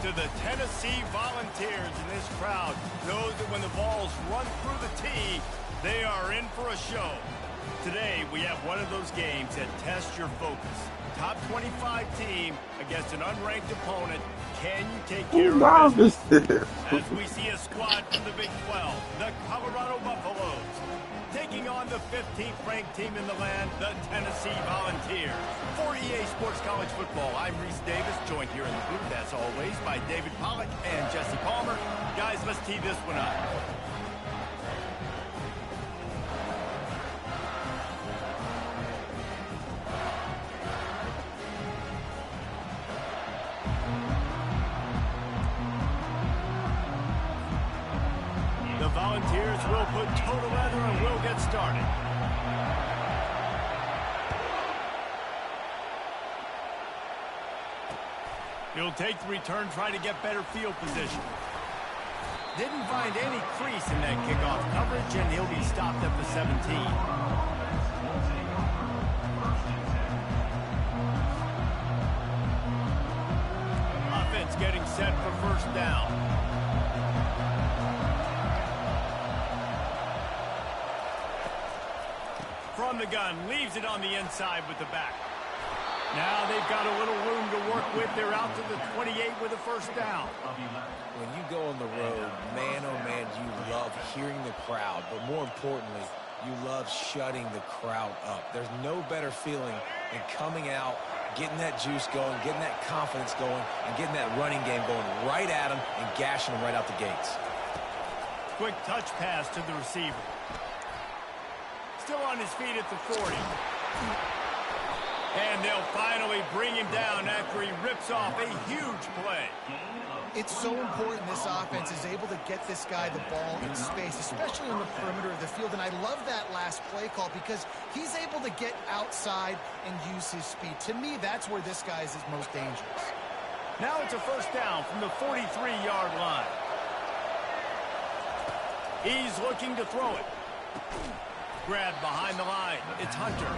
to the Tennessee Volunteers, and this crowd knows that when the balls run through the tee, they are in for a show. Today, we have one of those games that tests your focus. Top 25 team against an unranked opponent. Can you take care of business? As we see a squad from the Big 12, the Colorado Buffaloes, taking on the 15th ranked team in the land, the Tennessee Volunteers. For EA Sports College Football, I'm Reese Davis, joined here in the booth, as always, by David Pollack and Jesse Palmer. Guys, let's tee this one up. The Volunteers will put total leather and we'll get started. He'll take the return, try to get better field position. Didn't find any crease in that kickoff coverage, and he'll be stopped at the 17. Offense getting set for first down. From the gun, leaves it on the inside with the back. Now they've got a little room to work with. They're out to the 28 with a first down. When you go on the road, man, oh man, you love hearing the crowd. But more importantly, you love shutting the crowd up. There's no better feeling than coming out, getting that juice going, getting that confidence going, and getting that running game going right at them and gashing them right out the gates. Quick touch pass to the receiver. Still on his feet at the 40. And they'll finally bring him down after he rips off a huge play. It's so important this offense is able to get this guy the ball in space, especially on the perimeter of the field. And I love that last play call because he's able to get outside and use his speed. To me, that's where this guy is his most dangerous. Now it's a first down from the 43-yard line. He's looking to throw it. Grabbed behind the line. It's Hunter.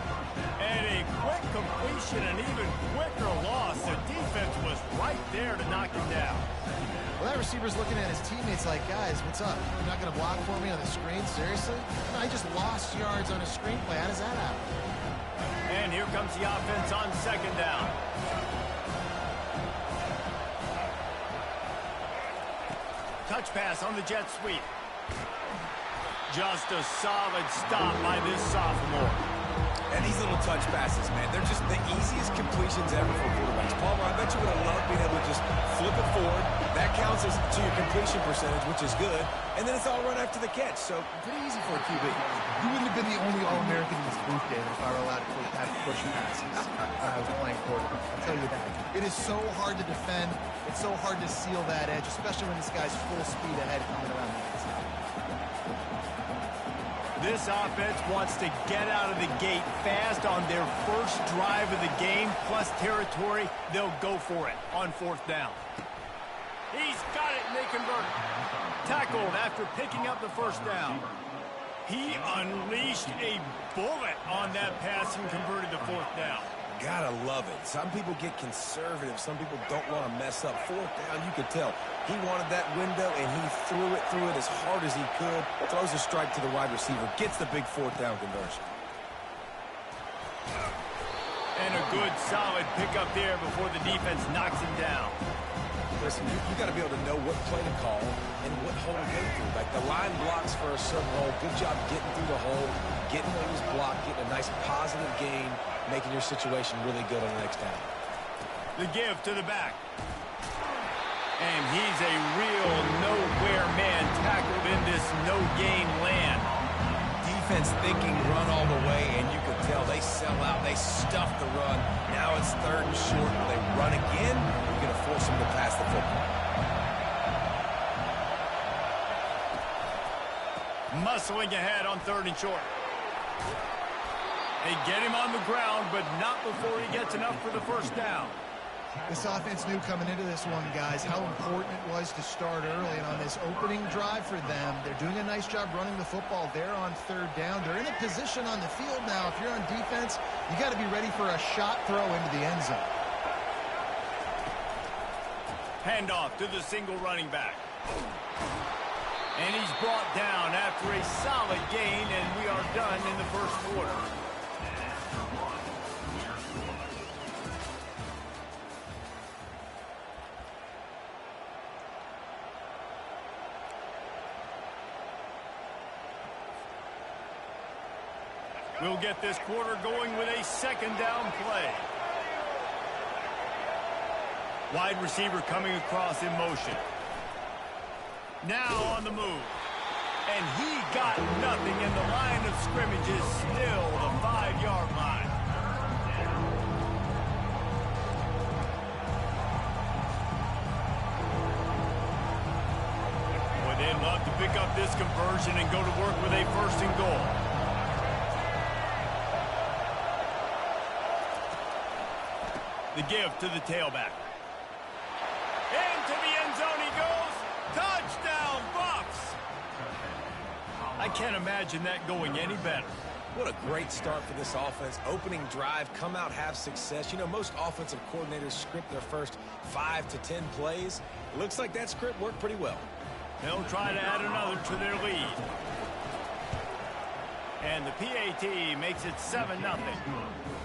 And a quick completion, an even quicker loss. The defense was right there to knock him down. Well, that receiver's looking at his teammates like, guys, what's up? You're not going to block for me on the screen? Seriously? No, I just lost yards on a screenplay. How does that happen? And here comes the offense on second down. Touch pass on the jet sweep. Just a solid stop by this sophomore. And these little touch passes, man, they're just the easiest completions ever for quarterbacks. Palmer, I bet you would have loved being able to just flip it forward. That counts as to your completion percentage, which is good. And then it's all run after the catch, so pretty easy for a QB. You wouldn't have been the only All-American in this booth, David, if I were allowed to have push passes when I was playing quarterback. I'll tell you that. It is so hard to defend. It's so hard to seal that edge, especially when this guy's full speed ahead coming around the outside. This offense wants to get out of the gate fast on their first drive of the game, plus territory. They'll go for it on fourth down. He's got it, and they convert it. Tackled after picking up the first down. He unleashed a bullet on that pass and converted the fourth down. Gotta love it. Some people get conservative. Some people don't want to mess up. Fourth down, you could tell. He wanted that window, and he threw it as hard as he could. Throws a strike to the wide receiver. Gets the big fourth down conversion. And a good, solid pickup there before the defense knocks him down. Listen, you got to be able to know what play to call and what hole to go through. Like the line blocks for a certain hole. Good job getting through the hole, getting what was blocked, getting a nice positive gain, making your situation really good on the next down. The give to the back. And he's a real nowhere man tackled in this no-gain land. Defense thinking run all the way, and you can tell they sell out. They stuff the run. Now it's third and short. Will they run again? You're going to force them to pass the football. Muscling ahead on third and short. They get him on the ground, but not before he gets enough for the first down. This offense knew coming into this one, guys, how important it was to start early. And on this opening drive for them, they're doing a nice job running the football. They're on third down. They're in a position on the field now. If you're on defense, you got to be ready for a shot throw into the end zone. Handoff to the single running back. And he's brought down after a solid gain, and we are done in the first quarter. We'll get this quarter going with a second down play. Wide receiver coming across in motion. Now on the move. And he got nothing, and the line of scrimmage is still the 5-yard line. Boy, they'd love to pick up this conversion and go to work with a first and goal. The give to the tailback. Into the end zone he goes. Touchdown, Bucks! I can't imagine that going any better. What a great start for this offense. Opening drive, come out, have success. You know, most offensive coordinators script their first 5 to 10 plays. It looks like that script worked pretty well. They'll try to add another to their lead. And the PAT makes it 7-0.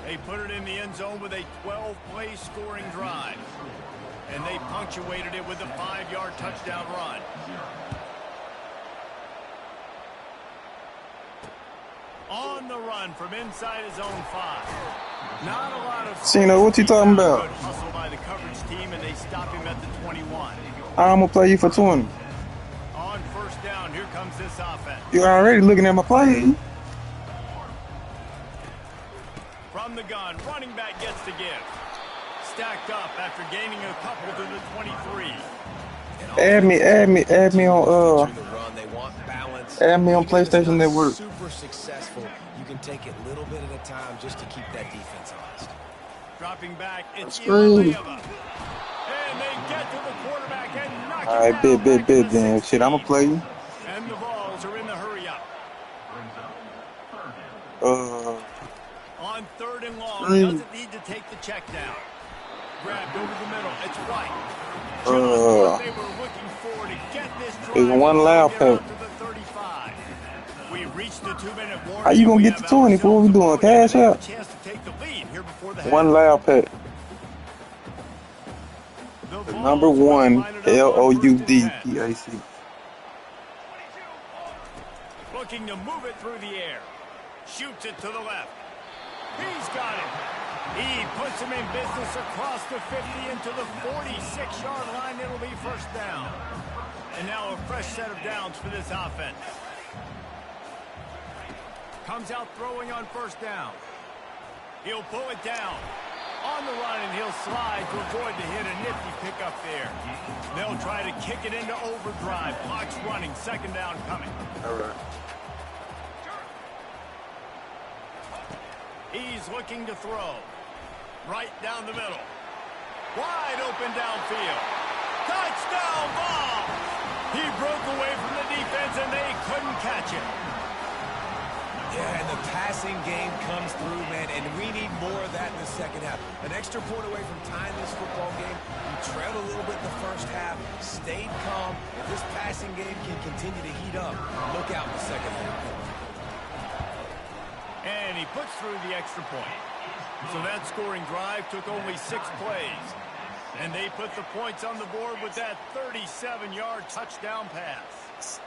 They put it in the end zone with a 12-play scoring drive. And they punctuated it with a 5-yard touchdown run. On the run from inside his own 5. Not a lot of... Cino, what you talking about? Good hustle by the coverage team, and they stop him at the 21. I'm going to play you for 20. On first down, here comes this offense. You're already looking at my play. From the gun, running back gets the give. Stacked up after gaining a couple to the 23. Add me on PlayStation Network. Super successful. You can take it a little bit at a time just to keep that defense honest. Dropping back, it's Scream. and they get to the quarterback and knock All right, bet then. Shit, I'm gonna play you. And the balls are in the hurry up. On third and long, doesn't need to take the check down. Grabbed over the middle. It's White. Just what they were looking for to get this drive. There's one loud pack. We reached the 2-minute warning. How you gonna get the 20 for what we doing? Cash out. One loud pack. The number 1 LOUDPAC. Looking to move it through the air. Shoots it to the left. He's got it. He puts him in business across the 50 into the 46-yard line. It'll be first down. And now a fresh set of downs for this offense. Comes out throwing on first down. He'll pull it down. On the run, and he'll slide to avoid the hit. A nifty pickup there. They'll try to kick it into overdrive. Clock's running. Second down coming. All right. He's looking to throw. Right down the middle. Wide open downfield. Touchdown ball! He broke away from the defense, and they couldn't catch him. Yeah, and the passing game comes through, man, and we need more of that in the second half. An extra point away from tying this football game. You trailed a little bit in the first half, stayed calm. If this passing game can continue to heat up, look out in the second half. And he puts through the extra point. So that scoring drive took only 6 plays. And they put the points on the board with that 37-yard touchdown pass.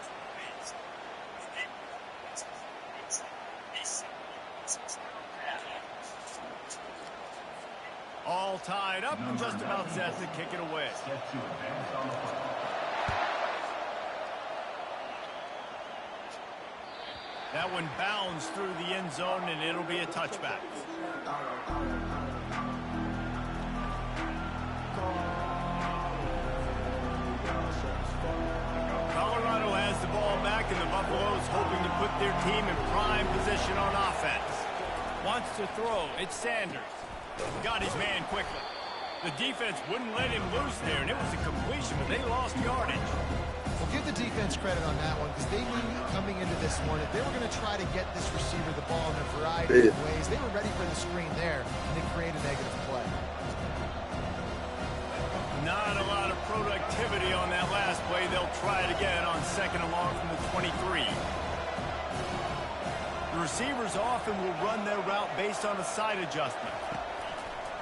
All tied up and just about set to kick it away. That one bounds through the end zone, and it'll be a touchback. Colorado has the ball back, and the Buffaloes hoping to put their team in prime position on offense. Wants to throw. It's Sanders. Got his man quickly. The defense wouldn't let him loose there, and it was a completion, but they lost yardage. Well, give the defense credit on that one, because they knew coming into this one, if they were going to try to get this receiver the ball in a variety of ways, they were ready for the screen there, and they create a negative play. Not a lot of product try it again on second and long from the 23. The receivers often will run their route based on a side adjustment.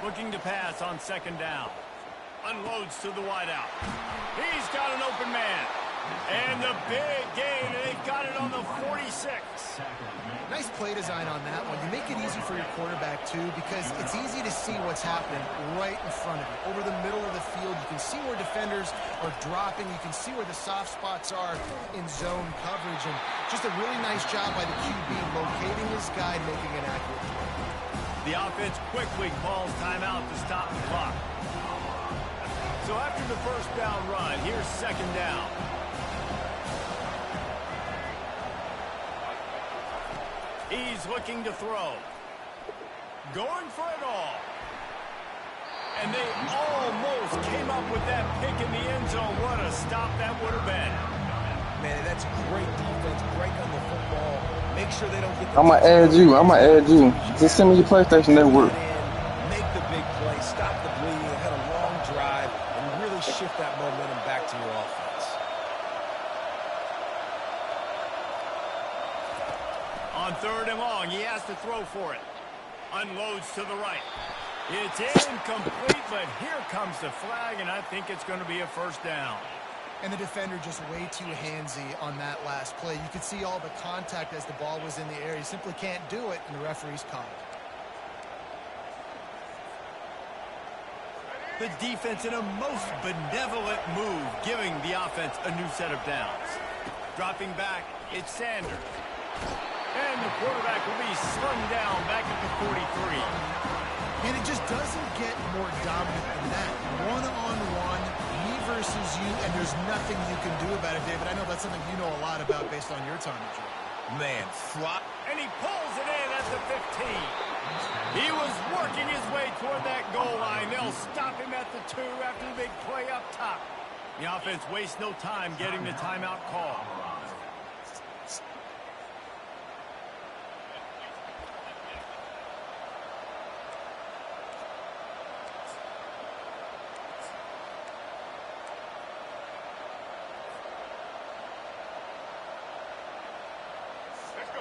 Looking to pass on second down. Unloads to the wideout. He's got an open man. And the big gain, and they've got it on the 46. Nice play design on that one. You make it easy for your quarterback, too, because it's easy to see what's happening right in front of you. Over the middle of the field, you can see where defenders are dropping. You can see where the soft spots are in zone coverage. And just a really nice job by the QB locating his guy, making an accurate throw. The offense quickly calls timeout to stop the clock. So after the first down run, here's second down. He's looking to throw. Going for it all. And they almost came up with that pick in the end zone. What a stop that would have been. Man, that's great defense. Break on the football. Make sure they don't get the... I'm going to add you. I'm going to add you. Just send me your PlayStation Network. Make the big play. Stop the bleeding. Had a long drive. And really shift that momentum back to your offense. On third and long, he has to throw for it. Unloads to the right. It's incomplete, but here comes the flag, and I think it's going to be a first down. And the defender just way too handsy on that last play. You could see all the contact as the ball was in the air. He simply can't do it, and the referee's caught it. The defense in a most benevolent move, giving the offense a new set of downs. Dropping back, it's Sanders. And the quarterback will be slung down back at the 43. And it just doesn't get more dominant than that. One-on-one, me versus you, and there's nothing you can do about it, David. I know that's something you know a lot about based on your time at Georgia. Man, flop. And he pulls it in at the 15. He was working his way toward that goal line. They'll stop him at the 2 after the big play up top. The offense wastes no time getting the timeout call.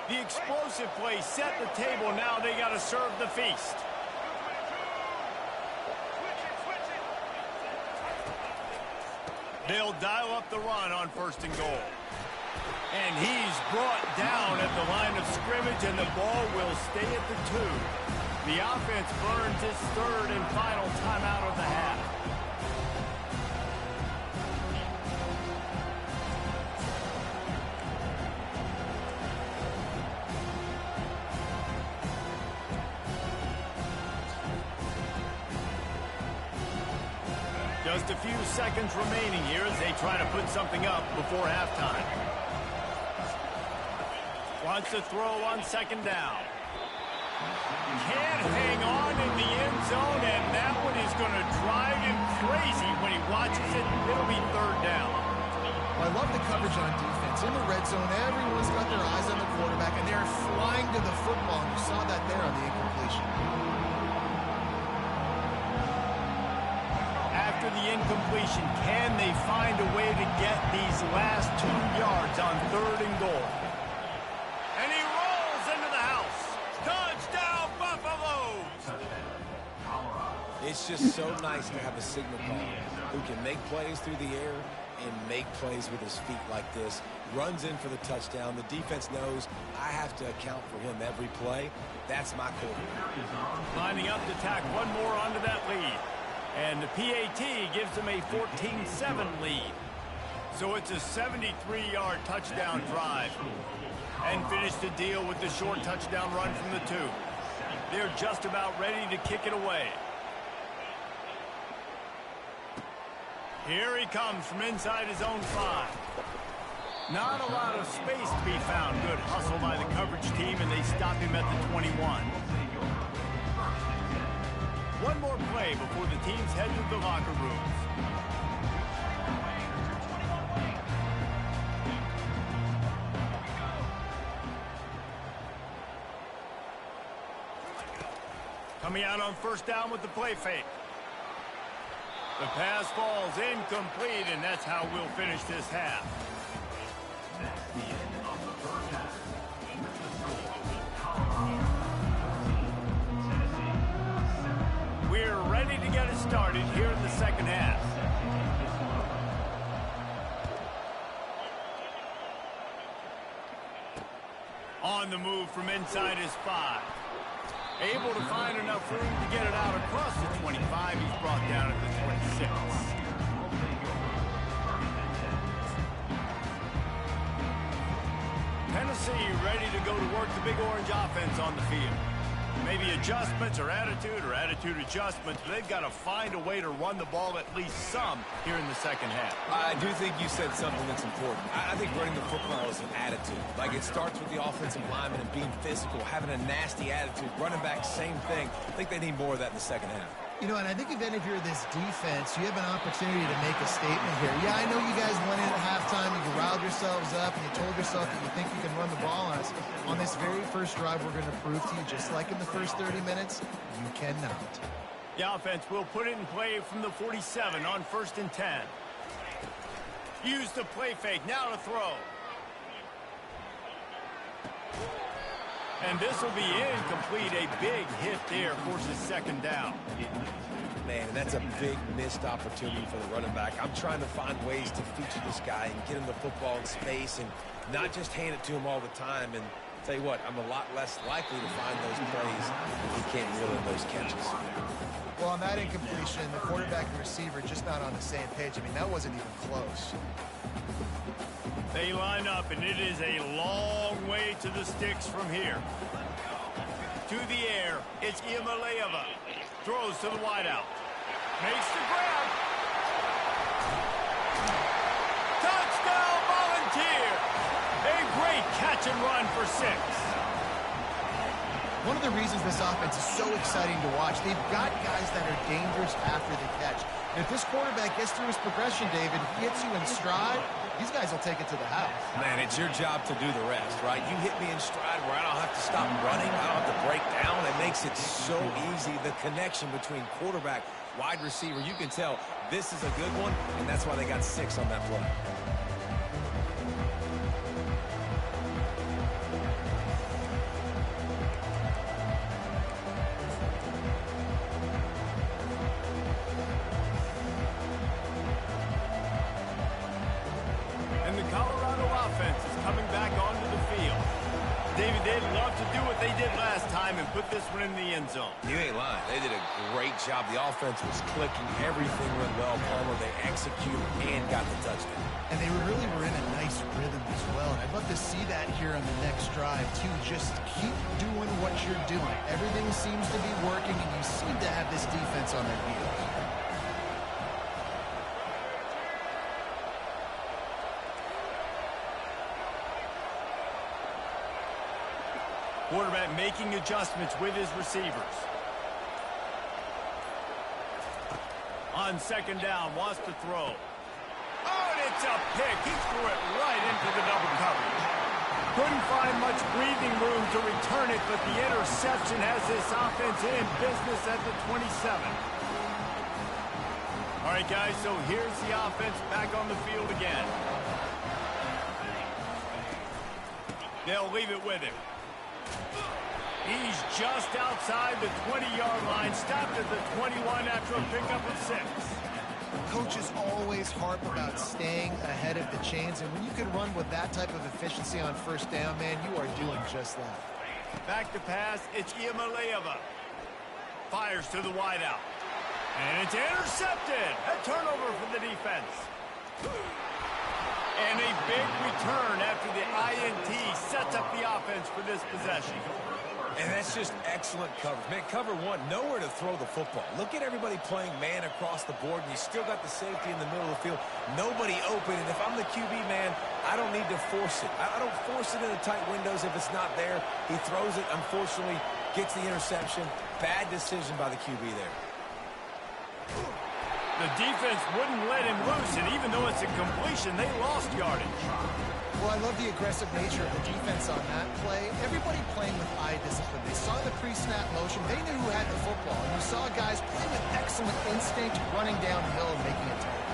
The explosive play set the table. Now they got to serve the feast. They'll dial up the run on first and goal. And he's brought down at the line of scrimmage, and the ball will stay at the 2. The offense burns its third and final timeout of the half. Just a few seconds remaining here as they try to put something up before halftime. Wants to throw on second down. Can't hang on in the end zone, and that one is going to drive him crazy when he watches it. It'll be third down. Well, I love the coverage on defense. In the red zone, everyone's got their eyes on the quarterback, and they're flying to the football. And you saw that there on the incompletion. After the incompletion, can they find a way to get these last 2 yards on third and goal? And he rolls into the house. Touchdown, Buffaloes! It's just so nice to have a signal caller who can make plays through the air and make plays with his feet like this. Runs in for the touchdown. The defense knows I have to account for him every play. That's my quarterback. Lining up to tack one more onto that lead. And the PAT gives them a 14-7 lead. So it's a 73-yard touchdown drive. And finish the deal with the short touchdown run from the 2. They're just about ready to kick it away. Here he comes from inside his own 5. Not a lot of space to be found. Good hustle by the coverage team, and they stop him at the 21. One more play before the teams head to the locker rooms. Coming out on first down with the play fake. The pass falls incomplete, and that's how we'll finish this half. We're ready to get it started here in the second half. On the move from inside his 5. Able to find enough room to get it out across the 25. He's brought down at the 26. Tennessee ready to go to work the Big Orange offense on the field. Maybe adjustments or attitude adjustments, but they've got to find a way to run the ball at least some here in the second half. I do think you said something that's important. I think running the football is an attitude. Like, it starts with the offensive lineman and being physical, having a nasty attitude. Running back, same thing. I think they need more of that in the second half. You know, and I think even if you're this defense, you have an opportunity to make a statement here. Yeah, I know you guys went in at halftime, you riled yourselves up, and you told yourself that you think you can run the ball on us. On this very first drive, we're going to prove to you, just like in the first 30 minutes, you cannot. The offense will put it in play from the 47 on 1st and 10. Use the play fake, now to throw. And this will be incomplete. A big hit there forces second down. Man, that's a big missed opportunity for the running back. I'm trying to find ways to feature this guy and get him the football in space and not just hand it to him all the time. And tell you what, I'm a lot less likely to find those plays if he can't reel in those catches. Well, on that incompletion, the quarterback and receiver just not on the same page. I mean, that wasn't even close. They line up, and it is a long way to the sticks from here. To the air, it's Iamaleava. Throws to the wideout. Makes the grab. Touchdown, Volunteer! A great catch and run for 6. One of the reasons this offense is so exciting to watch, they've got guys that are dangerous after the catch. And if this quarterback gets through his progression, David, he hits you in stride, these guys will take it to the house. Man, it's your job to do the rest, right? You hit me in stride where I don't have to stop running. I don't have to break down. It makes it so easy. The connection between quarterback, wide receiver, you can tell this is a good one, and that's why they got 6 on that play. And put this one in the end zone. You ain't lying. They did a great job. The offense was clicking. Everything went well. Palmer, they executed and got the touchdown. And they really were in a nice rhythm as well. And I'd love to see that here on the next drive, too. Just keep doing what you're doing. Everything seems to be working, and you seem to have this defense on their heels. Quarterback making adjustments with his receivers. On second down, wants to throw. Oh, and it's a pick. He threw it right into the double coverage. Couldn't find much breathing room to return it, but the interception has this offense in business at the 27. All right, guys, so here's the offense back on the field again. They'll leave it with him. He's just outside the 20-yard line, stopped at the 21 after a pickup of 6. Coaches always harp about staying ahead of the chains, and when you can run with that type of efficiency on first down, man, you are doing just that. Back to pass, it's Iamaleava. Fires to the wideout. And it's intercepted. A turnover for the defense. And a big return after the INT sets up the offense for this possession. And that's just excellent coverage. Man, cover one, nowhere to throw the football. Look at everybody playing man across the board, and you still got the safety in the middle of the field. Nobody open, and if I'm the QB, man, I don't need to force it. I don't force it in the tight windows if it's not there. He throws it, unfortunately, gets the interception. Bad decision by the QB there. The defense wouldn't let him loose, and even though it's a completion, they lost yardage. Well, I love the aggressive nature of the defense on that play. Everybody playing with eye discipline. They saw the pre-snap motion. They knew who had the football. And you saw guys play with excellent instinct, running downhill and making a tackle.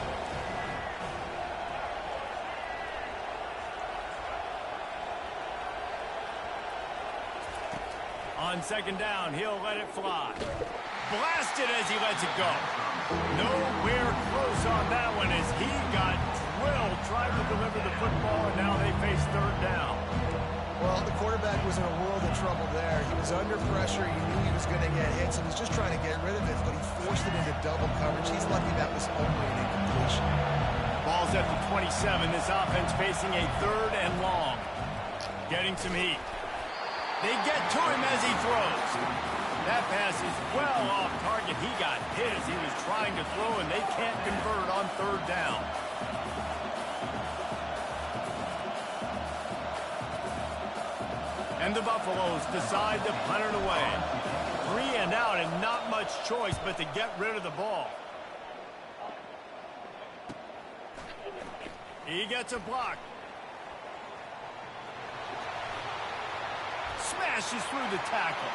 On second down, he'll let it fly. Blasted as he lets it go. Nowhere close on that one as he got drilled, tried to deliver the football, and now they face third down. Well, the quarterback was in a world of trouble there. He was under pressure. He knew he was going to get hit, so he was just trying to get rid of it, but he forced it into double coverage. He's lucky that was only an incompletion. Ball's at the 27. This offense facing a third and long. Getting some heat. They get to him as he throws. That pass is well off target. He got hit as he was trying to throw, and they can't convert on third down. And the Buffaloes decide to punt it away. 3 and out and not much choice but to get rid of the ball. He gets a block. Smashes through the tackle.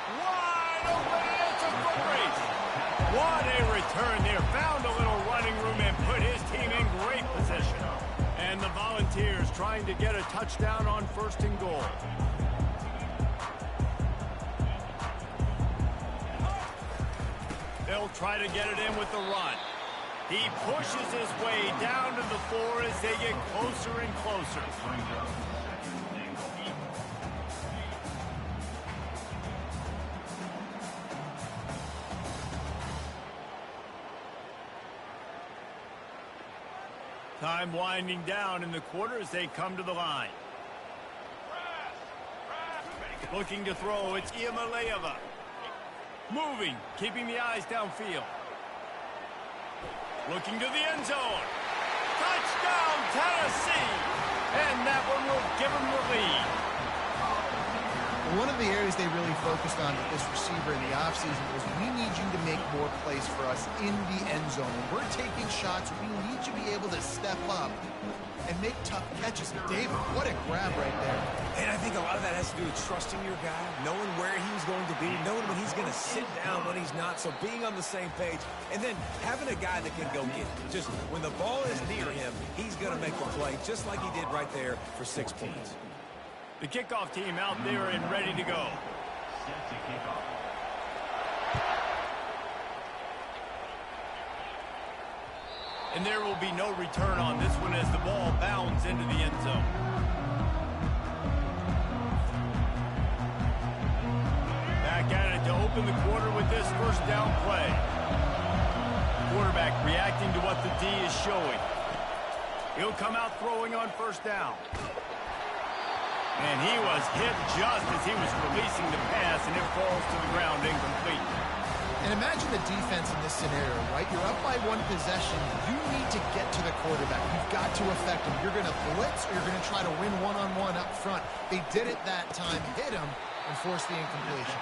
Wide open, it's a foot race. What a return there. Found a little running room and put his team in great position. And the Volunteers trying to get a touchdown on first and goal. They'll try to get it in with the run. He pushes his way down to the floor as they get closer and closer. Time winding down in the quarter as they come to the line. Looking to throw, it's Iamaleava. Moving, keeping the eyes downfield. Looking to the end zone. Touchdown, Tennessee! And that one will give them the lead. One of the areas they really focused on with this receiver in the offseason was we need you to make more plays for us in the end zone. When we're taking shots, we need you to be able to step up and make tough catches. David, what a grab right there. And I think a lot of that has to do with trusting your guy, knowing where he's going to be, knowing when he's going to sit down, when he's not, so being on the same page, and then having a guy that can go get it. Just when the ball is near him, he's going to make the play, just like he did right there for 6 points. The kickoff team out there and ready to go. And there will be no return on this one as the ball bounds into the end zone. Back at it to open the quarter with this first down play. Quarterback reacting to what the D is showing. He'll come out throwing on first down. And he was hit just as he was releasing the pass, and it falls to the ground incomplete. And imagine the defense in this scenario, right? You're up by one possession. You need to get to the quarterback. You've got to affect him. You're going to blitz or you're going to try to win one-on-one up front. They did it that time, hit him, and forced the incompletion.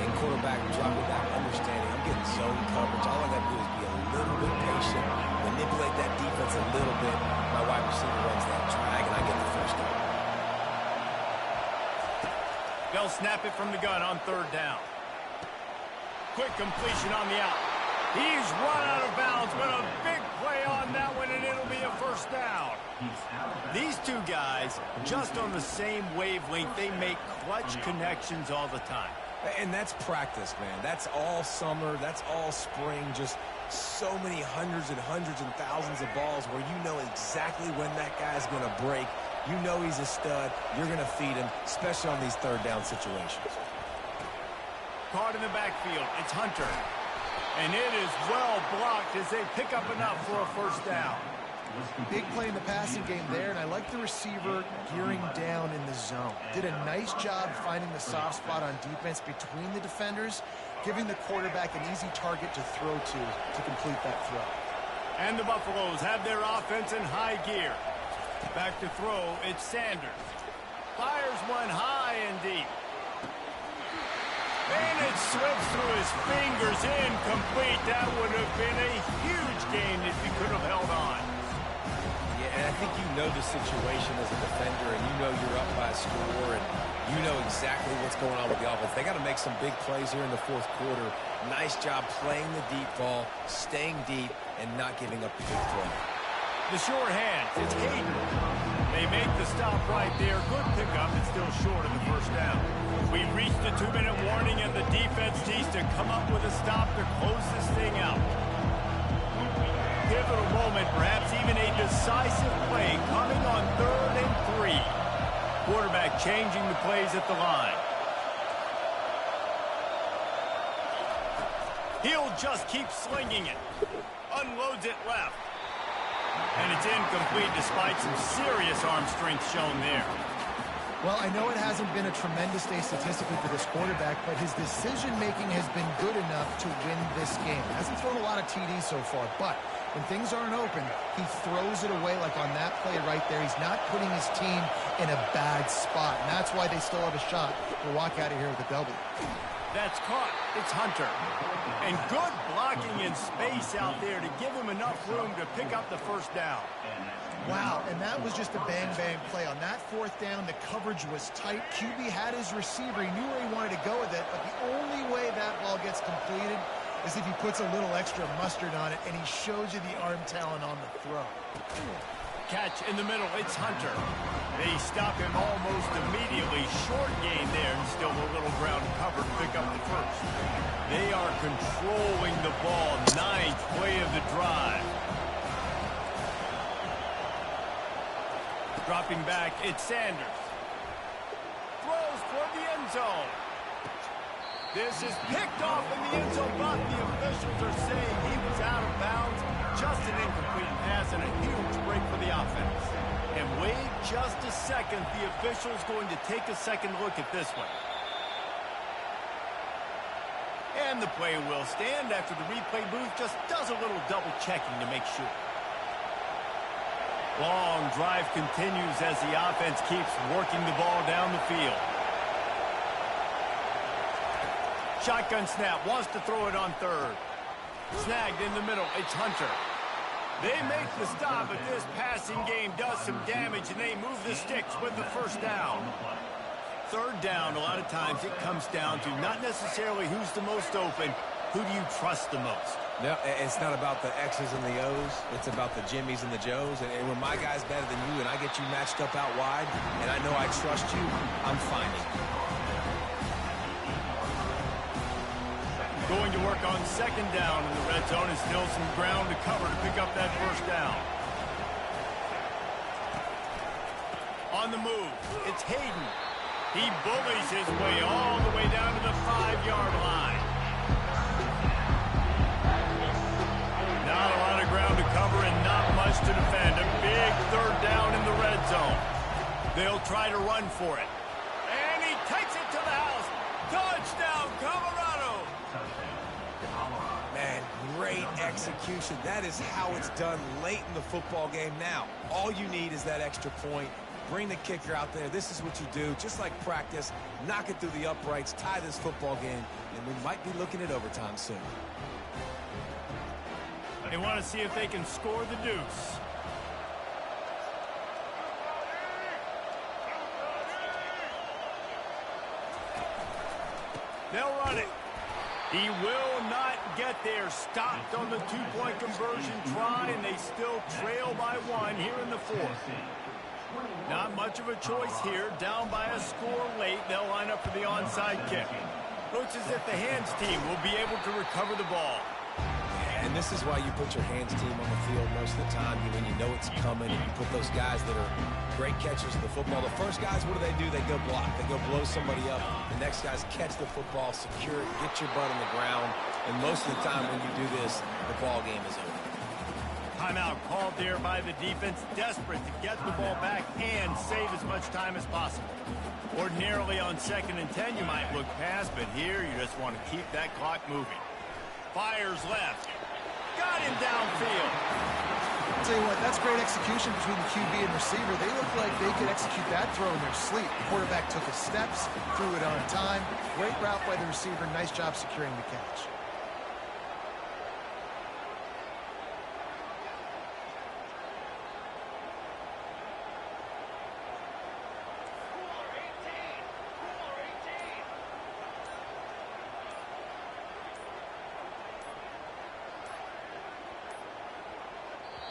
And quarterback dropping back, understanding I'm getting zone coverage. All I got to do is be a little bit patient, manipulate that defense a little bit. My wide receiver runs that drag, and I get the first down. They'll snap it from the gun on third down. Quick completion on the out. He's run out of bounds, but a big play on that one, and it'll be a first down. These two guys, just on the same wavelength, they make clutch connections all the time. And that's practice, man. That's all summer. That's all spring. Just so many hundreds and thousands of balls where you know exactly when that guy's going to break. You know he's a stud. You're going to feed him, especially on these third down situations. Caught in the backfield. It's Hunter. And it is well blocked as they pick up enough for a first down. Big play in the passing game there, and I like the receiver gearing down in the zone. Did a nice job finding the soft spot on defense between the defenders, giving the quarterback an easy target to throw to complete that throw. And the Buffaloes have their offense in high gear. Back to throw, it's Sanders. Fires one high and deep. And it slips through his fingers, incomplete. That would have been a huge gain if he could have held on. Yeah, and I think you know the situation as a defender, and you know you're up by a score, and you know exactly what's going on with the offense. They got to make some big plays here in the fourth quarter. Nice job playing the deep ball, staying deep, and not giving up the big play. The short hand, it's Hayden. They make the stop right there. Good pickup. It's still short of the first down. We've reached the 2-minute warning, and the defense needs to come up with a stop to close this thing out. Pivotal moment, perhaps even a decisive play coming on 3rd and 3. Quarterback changing the plays at the line. He'll just keep slinging it. Unloads it left. And it's incomplete despite some serious arm strength shown there. Well, I know it hasn't been a tremendous day statistically for this quarterback, but his decision-making has been good enough to win this game. Hasn't thrown a lot of TDs so far, but when things aren't open, he throws it away like on that play right there. He's not putting his team in a bad spot, and that's why they still have a shot to walk out of here with a W. That's caught. It's Hunter. And good blocking in space out there to give him enough room to pick up the first down. Wow, and that was just a bang-bang play. On that 4th down, the coverage was tight. QB had his receiver. He knew where he wanted to go with it, but the only way that ball gets completed is if he puts a little extra mustard on it, and he shows you the arm talent on the throw. Catch in the middle. It's Hunter. They stop him almost immediately. Short gain there, and still a little ground cover to pick up the first. They are controlling the ball. 9th play of the drive. Dropping back, it's Sanders. Throws toward the end zone. This is picked off in the end zone, but the officials are saying he was out of bounds. Just an incomplete pass and a huge break for the offense. And wait just a second. The official's going to take a second look at this one. And the play will stand after the replay booth just does a little double checking to make sure. Long drive continues as the offense keeps working the ball down the field. Shotgun snap, wants to throw it on 3rd. Snagged in the middle, it's Hunter. They make the stop, but this passing game does some damage, and they move the sticks with the first down. 3rd down, a lot of times it comes down to not necessarily who's the most open, who do you trust the most? No, it's not about the X's and the O's. It's about the Jimmies and the Joes. And when my guy's better than you and I get you matched up out wide, and I know I trust you, I'm finding. Going to work on 2nd down in the red zone, and still some ground to cover to pick up that first down. On the move, it's Hayden. He bullies his way all the way down to the 5-yard line. Not a lot of ground to cover and not much to defend. A big 3rd down in the red zone. They'll try to run for it. And he takes it to the house. Touchdown, Colorado. Man, great execution. That is how it's done late in the football game now. All you need is that extra point. Bring the kicker out there. This is what you do. Just like practice, knock it through the uprights, tie this football game, and we might be looking at overtime soon. They want to see if they can score the deuce. They'll run it. He will not get there. Stopped on the 2-point conversion try, and they still trail by 1 here in the 4th. Not much of a choice here. Down by a score late. They'll line up for the onside kick. Looks as if the hands team will be able to recover the ball. And this is why you put your hands team on the field most of the time. When you know it's coming, and you put those guys that are great catchers of the football. The first guys, what do? They go block. They go blow somebody up. The next guys catch the football, secure it, get your butt on the ground. And most of the time when you do this, the ball game is over. Timeout called there by the defense, desperate to get the ball back and save as much time as possible. Ordinarily on 2nd and 10, you might look past, but here you just want to keep that clock moving. Fires left. Got him downfield. I'll tell you what, that's great execution between the QB and receiver. They look like they could execute that throw in their sleep. The quarterback took his steps, threw it on time. Great route by the receiver. Nice job securing the catch.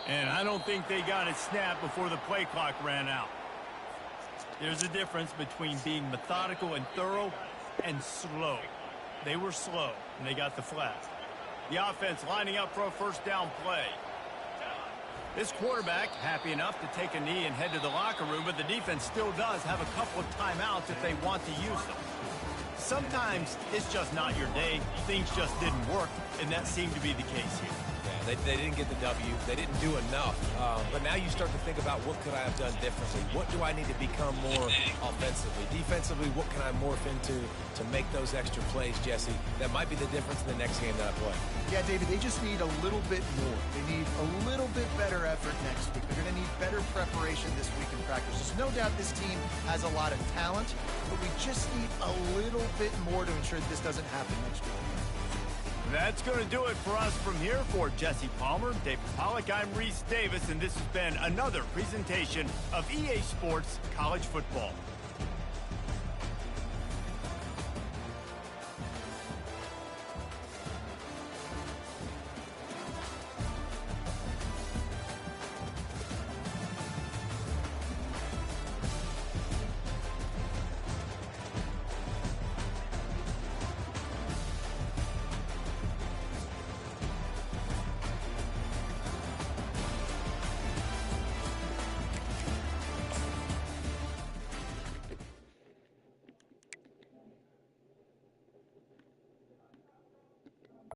And I don't think they got it snapped before the play clock ran out. There's a difference between being methodical and thorough and slow. They were slow, and they got the flag. The offense lining up for a first down play. This quarterback happy enough to take a knee and head to the locker room, but the defense still does have a couple of timeouts if they want to use them. Sometimes it's just not your day. Things just didn't work, and that seemed to be the case here. They didn't get the W. They didn't do enough. But now you start to think about what could I have done differently? What do I need to become more offensively? Defensively, what can I morph into to make those extra plays, Jesse? That might be the difference in the next game that I play. Yeah, David, they just need a little bit more. They need a little bit better effort next week. They're going to need better preparation this week in practice. There's no doubt this team has a lot of talent, but we just need a little bit more to ensure that this doesn't happen next week. That's going to do it for us from here. For Jesse Palmer, David Pollack, I'm Reese Davis, and this has been another presentation of EA Sports College Football.